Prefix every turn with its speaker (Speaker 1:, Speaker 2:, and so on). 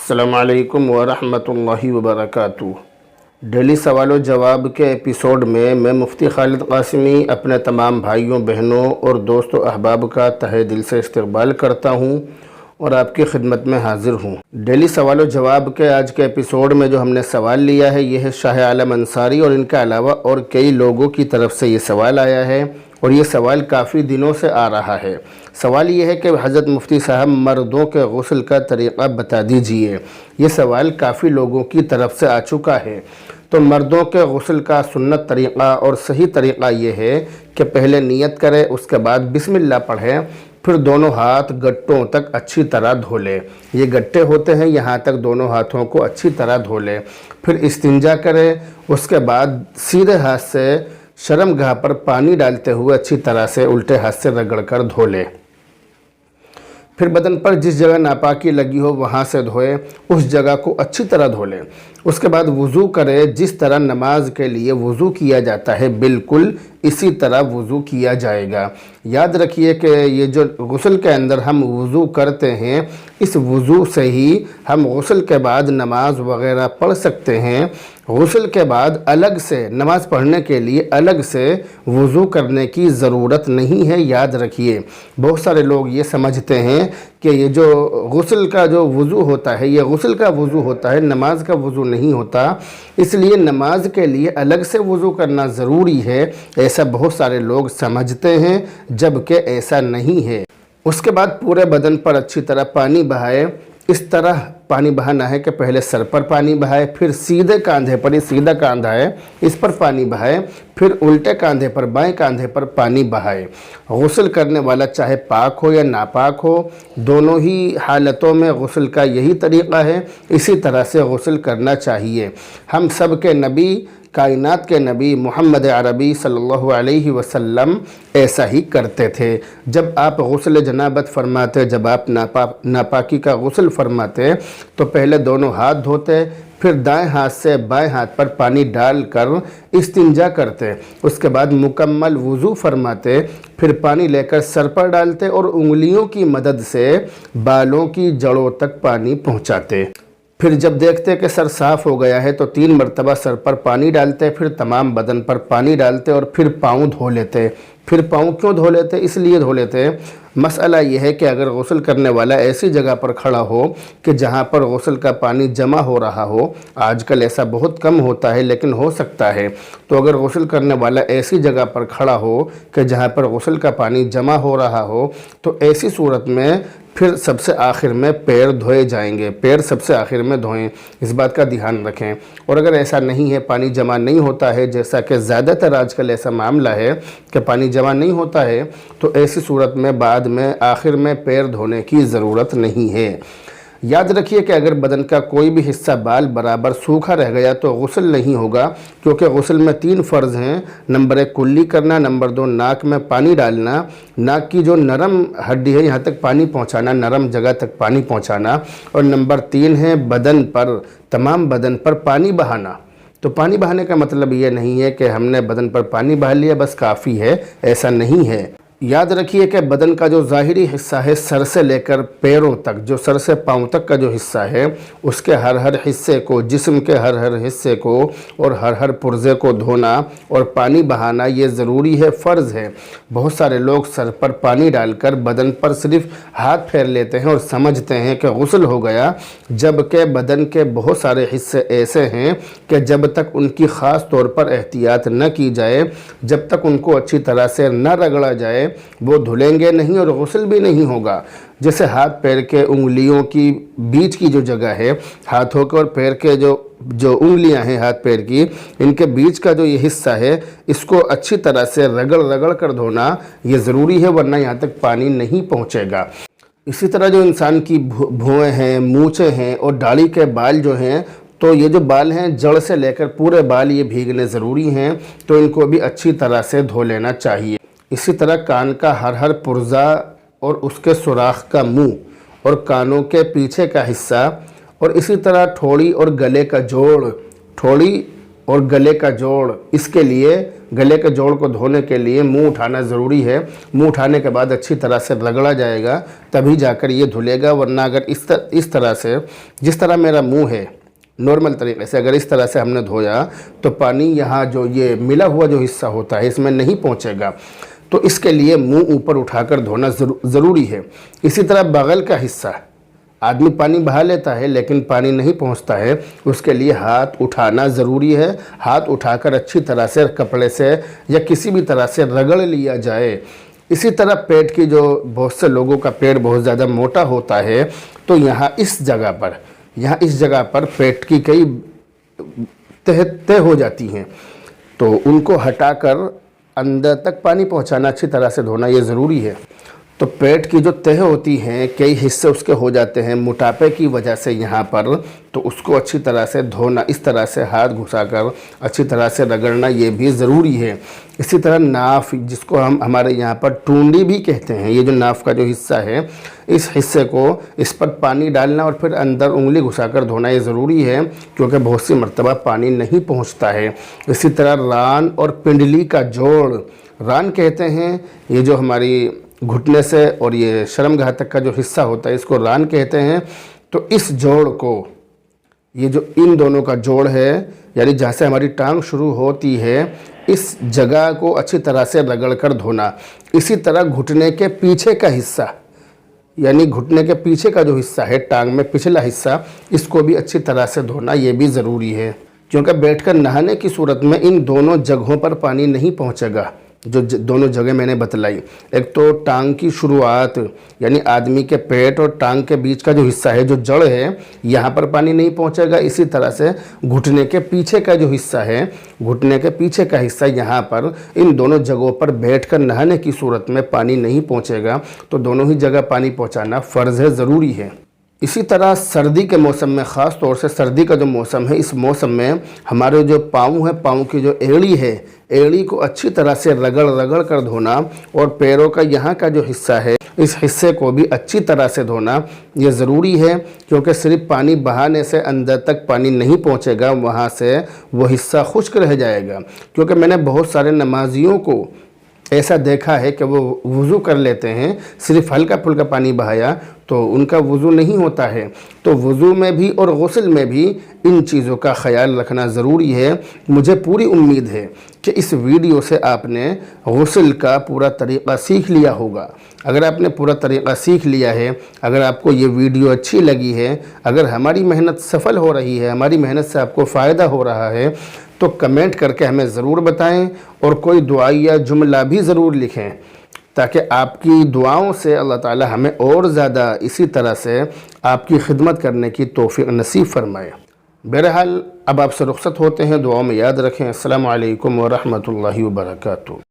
Speaker 1: अस्सलामु अलैकुम वरहमतुल्लाहि वबरकातुहू। डेली सवाल व जवाब के एपिसोड में मैं मुफ्ती खालिद कासिमी अपने तमाम भाइयों बहनों और दोस्तों अहबाब का तहे दिल से इस्तकबाल करता हूँ और आपकी खिदमत में हाजिर हूँ। डेली सवाल व जवाब के आज के एपिसोड में जो हमने सवाल लिया है यह है शाह आलम अंसारी और इनके अलावा और कई लोगों की तरफ से ये सवाल आया है और ये सवाल काफ़ी दिनों से आ रहा है। सवाल ये है कि हज़रत मुफ्ती साहब मर्दों के गुस्ल का तरीक़ा बता दीजिए। ये सवाल काफ़ी लोगों की तरफ से आ चुका है। तो मर्दों के गुस्ल का सुन्नत तरीक़ा और सही तरीक़ा ये है कि पहले नियत करें, उसके बाद बिस्मिल्लाह पढ़ें, फिर दोनों हाथ गट्टों तक अच्छी तरह धो लें। ये गट्टे होते हैं, यहाँ तक दोनों हाथों को अच्छी तरह धो लें। फिर इस्तिंजा करें, उसके बाद सीधे हाथ से शर्मगाह पर पानी डालते हुए अच्छी तरह से उल्टे हाथ से रगड़कर धो लें। फिर बदन पर जिस जगह नापाकी लगी हो वहाँ से धोएं, उस जगह को अच्छी तरह धो लें। उसके बाद वज़ू करें। जिस तरह नमाज के लिए वज़ू किया जाता है बिल्कुल इसी तरह वज़ू किया जाएगा। याद रखिए कि ये जो गुस्ल के अंदर हम वज़ू करते हैं इस वज़ू से ही हम गुस्ल के बाद नमाज वग़ैरह पढ़ सकते हैं। गुस्ल के बाद अलग से नमाज़ पढ़ने के लिए अलग से वज़ू करने की ज़रूरत नहीं है। याद रखिए, बहुत सारे लोग ये समझते हैं कि ये जो गुस्ल का जो वज़ू होता है ये गुस्ल का वज़ू होता है, नमाज का वज़ू नहीं होता, इसलिए नमाज के लिए अलग से वज़ू करना ज़रूरी है। ऐसा बहुत सारे लोग समझते हैं जबकि ऐसा नहीं है। उसके बाद पूरे बदन पर अच्छी तरह पानी बहाए। इस तरह पानी बहाना है कि पहले सर पर पानी बहाए, फिर सीधे कंधे पर, ये सीधा कंधा है इस पर पानी बहाए, फिर उल्टे कंधे पर, बाएं कंधे पर पानी बहाए। गुस्ल करने वाला चाहे पाक हो या नापाक हो, दोनों ही हालतों में गुस्ल का यही तरीक़ा है। इसी तरह से गुस्ल करना चाहिए। हम सब के नबी, कायनात के नबी मोहम्मद अरबी सल्लल्लाहु अलैहि वसल्लम ऐसा ही करते थे। जब आप गुस्ल जनाबत फरमाते, जब आप नापाकी का गुस्ल फरमाते तो पहले दोनों हाथ धोते, फिर दाएं हाथ से बाएं हाथ पर पानी डालकर इस्तिंजा करते, उसके बाद मुकम्मल वज़ू फरमाते, फिर पानी लेकर सर पर डालते और उंगलियों की मदद से बालों की जड़ों तक पानी पहुंचाते। फिर जब देखते कि सर साफ़ हो गया है तो 3 मरतबा सर पर पानी डालते, फिर तमाम बदन पर पानी डालते और फिर पाँव धो लेते। फिर पाँव क्यों धो लेते? इसलिए धो लेते, मसला ये है कि अगर गुस्ल करने वाला ऐसी जगह पर खड़ा हो कि जहाँ पर गुस्ल का पानी जमा हो रहा हो, आजकल ऐसा बहुत कम होता है लेकिन हो सकता है, तो अगर गुस्ल करने वाला ऐसी जगह पर खड़ा हो कि जहाँ पर गुस्ल का पानी जमा हो रहा हो तो ऐसी सूरत में फिर सबसे आखिर में पैर धोए जाएंगे। पैर सबसे आखिर में धोएं, इस बात का ध्यान रखें। और अगर ऐसा नहीं है, पानी जमा नहीं होता है, जैसा कि ज़्यादातर आजकल ऐसा मामला है कि पानी जमा नहीं होता है, तो ऐसी सूरत में बाद में आखिर में पैर धोने की ज़रूरत नहीं है। याद रखिए कि अगर बदन का कोई भी हिस्सा बाल बराबर सूखा रह गया तो गुस्ल नहीं होगा, क्योंकि गुस्ल में 3 फ़र्ज़ हैं। नंबर 1 कुल्ली करना, नंबर 2 नाक में पानी डालना, नाक की जो नरम हड्डी है यहाँ तक पानी पहुँचाना, नरम जगह तक पानी पहुँचाना, और नंबर 3 है बदन पर, तमाम बदन पर पानी बहाना। तो पानी बहाने का मतलब ये नहीं है कि हमने बदन पर पानी बहा लिया बस काफ़ी है, ऐसा नहीं है। याद रखिए कि बदन का जो ज़ाहिरी हिस्सा है सर से लेकर पैरों तक, जो सर से पाँव तक का जो हिस्सा है उसके हर हिस्से को, जिस्म के हर हिस्से को और हर पुर्जे को धोना और पानी बहाना ये ज़रूरी है, फ़र्ज़ है। बहुत सारे लोग सर पर पानी डालकर बदन पर सिर्फ हाथ फेर लेते हैं और समझते हैं कि गुस्ल हो गया, जबकि बदन के बहुत सारे हिस्से ऐसे हैं कि जब तक उनकी ख़ास तौर पर एहतियात न की जाए, जब तक उनको अच्छी तरह से न रगड़ा जाए, वो धुलेंगे नहीं और गुस्ल भी नहीं होगा। जैसे हाथ पैर के उंगलियों की बीच की जो जगह है, हाथों के और पैर के जो उंगलियां हैं हाथ पैर की, इनके बीच का जो ये हिस्सा है इसको अच्छी तरह से रगड़ कर धोना ये ज़रूरी है, वरना यहाँ तक पानी नहीं पहुँचेगा। इसी तरह जो इंसान की भुएँ हैं, मूँछें हैं और दाढ़ी के बाल जो हैं, तो ये जो बाल हैं जड़ से लेकर पूरे बाल ये भीगने ज़रूरी हैं, तो इनको भी अच्छी तरह से धो लेना चाहिए। इसी तरह कान का हर पुर्जा और उसके सुराख का मुंह और कानों के पीछे का हिस्सा, और इसी तरह ठोड़ी और गले का जोड़, ठोड़ी اور گلے کا جوڑ، اس کے لیے گلے کے جوڑ کو دھونے کے لیے منہ اٹھانا ضروری ہے۔ منہ اٹھانے کے بعد اچھی طرح سے رگڑا جائے گا تبھی جا کر یہ دھلے گا، ورنہ اگر اس طرح سے، جس طرح میرا منہ ہے نارمل طریقے سے اگر اس طرح سے ہم نے دھویا تو پانی یہاں جو یہ ملا ہوا جو حصہ ہوتا ہے اس میں نہیں پہنچے گا، تو اس کے لیے منہ اوپر اٹھا کر دھونا ضروری ہے۔ اسی طرح بغل کا حصہ، آدمی پانی بہا لیتا ہے لیکن پانی نہیں پہنچتا ہے، اس کے لیے ہاتھ اٹھانا ضروری ہے۔ ہاتھ اٹھا کر اچھی طرح سے کپڑے سے یا کسی بھی طرح سے رگڑ لیا جائے۔ اسی طرح پیٹ کی جو بہت سے لوگوں کا پیٹ بہت زیادہ موٹا ہوتا ہے تو یہاں اس جگہ پر پیٹ کی کئی تہ ہو جاتی ہیں، تو ان کو ہٹا کر اندر تک پانی پہنچانا، اچھی طرح سے دھونا یہ ضروری ہے۔ تو پیٹ کی جو تہ ہوتی ہیں کئی حصے اس کے ہو جاتے ہیں موٹاپے کی وجہ سے یہاں پر، تو اس کو اچھی طرح سے دھونا، اس طرح سے ہاتھ گھسا کر اچھی طرح سے رگڑنا یہ بھی ضروری ہے۔ اسی طرح ناف، جس کو ہم ہمارے یہاں پر ٹونڈی بھی کہتے ہیں، یہ جو ناف کا جو حصہ ہے اس حصے کو، اس پر پانی ڈالنا اور پھر اندر انگلی گھسا کر دھونا یہ ضروری ہے، کیونکہ بہت سی مرتبہ پانی نہیں پہنچتا ہے۔ اسی طرح ران اور پنڈلی کا جوڑ، ران کہتے ہیں یہ جو ہماری گھٹنے سے اور یہ شرم گاہ تک کا جو حصہ ہوتا ہے اس کو ران کہتے ہیں۔ تو اس جوڑ کو، یہ جو ان دونوں کا جوڑ ہے یعنی جہاں سے ہماری ٹانگ شروع ہوتی ہے اس جگہ کو اچھی طرح سے رگڑ کر دھونا۔ اسی طرح گھٹنے کے پیچھے کا حصہ، یعنی گھٹنے کے پیچھے کا جو حصہ ہے ٹانگ میں پچھلا حصہ، اس کو بھی اچھی طرح سے دھونا یہ بھی ضروری ہے، کیونکہ بیٹھ کر نہانے کی صورت میں ان دونوں جگہوں پر پانی نہیں پہنچے گا۔ جو دونوں جگہ میں نے بتلائی، ایک تو ٹانگ کی شروعات یعنی آدمی کے پیٹ اور ٹانگ کے بیچ کا جو حصہ ہے جو جڑ ہے یہاں پر پانی نہیں پہنچے گا۔ اسی طرح سے گھٹنے کے پیچھے کا جو حصہ ہے، گھٹنے کے پیچھے کا حصہ یہاں پر، ان دونوں جگہوں پر بیٹھ کر نہانے کی صورت میں پانی نہیں پہنچے گا، تو دونوں ہی جگہ پانی پہنچانا فرض ہے، ضروری ہے۔ اسی طرح سردی کے موسم میں، خاص طور سے سردی کا جو موسم ہے اس موسم میں ہمارے جو پاؤں ہے، پاؤں کی جو ایڑی ہے، ایڑی کو اچھی طرح سے رگڑ کر دھونا، اور پیروں کا یہاں کا جو حصہ ہے اس حصے کو بھی اچھی طرح سے دھونا یہ ضروری ہے، کیونکہ صرف پانی بہانے سے اندر تک پانی نہیں پہنچے گا، وہاں سے وہ حصہ خشک رہ جائے گا۔ کیونکہ میں نے بہت سارے نمازیوں کو ایسا دیکھا ہے کہ وہ وضو کر لیتے ہیں، صرف ہلکا پھلکا پانی بہایا تو ان کا وضو نہیں ہوتا ہے۔ تو وضو میں بھی اور غسل میں بھی ان چیزوں کا خیال رکھنا ضروری ہے۔ مجھے پوری امید ہے کہ اس ویڈیو سے آپ نے غسل کا پورا طریقہ سیکھ لیا ہوگا۔ اگر آپ نے پورا طریقہ سیکھ لیا ہے، اگر آپ کو یہ ویڈیو اچھی لگی ہے، اگر ہماری محنت سفل ہو رہی ہے، ہماری محنت سے آپ کو فائدہ ہو رہا ہے، تو کمنٹ کر کے ہمیں ضرور بتائیں، اور کوئی دعائیہ جملہ بھی ضرور لکھیں، تاکہ آپ کی دعاؤں سے اللہ تعالی ہمیں اور زیادہ اسی طرح سے آپ کی خدمت کرنے کی توفیق نصیب فرمائے۔ بہرحال اب آپ سے رخصت ہوتے ہیں، دعاؤں میں یاد رکھیں۔ السلام علیکم ورحمۃ اللہ وبرکاتہ۔